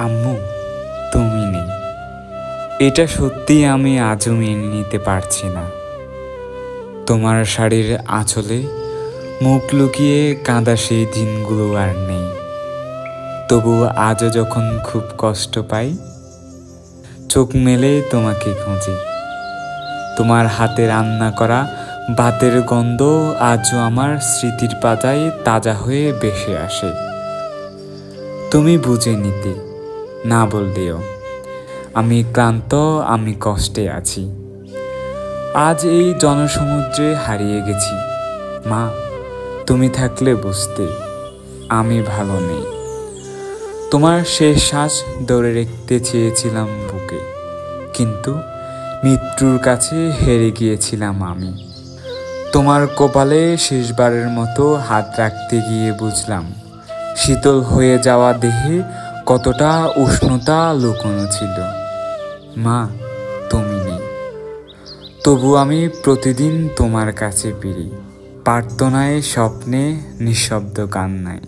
আম্মু, তুমি নেই, এটা সত্যি আমি আজও মেনে নিতে পারছি না। তোমার শাড়ির আঁচলে মুখ লুকিয়ে কাঁদা সেই দিনগুলো আর নেই। তবু আজও যখন খুব কষ্ট পাই, চোখ মেলে তোমাকে খুঁজি। তোমার হাতে রান্না করা ভাতের গন্ধ আজও আমার স্মৃতির পাতায় তাজা হয়ে ভেসে আসে। তুমি বুঝে নিতে না বললেও আমি ক্লান্ত, আমি কষ্টে আছি। আজ এই জনসমুদ্রে হারিয়ে গেছি। মা, তুমি থাকলে বুঝতে আমি ভালো নেই। তোমার শেষ শ্বাস ধরে রাখতে চেয়েছিলাম বুকে, কিন্তু মৃত্যুর কাছে হেরে গিয়েছিলাম আমি। তোমার কপালে শেষবারের মতো হাত রাখতে গিয়ে বুঝলাম শীতল হয়ে যাওয়া দেহে কতটা উষ্ণতা লুকোনো ছিল। মা, তুমি নেই, তবু আমি প্রতিদিন তোমার কাছে ফিরি, প্রার্থনায়, স্বপ্নে, নিঃশব্দ কান্নায়।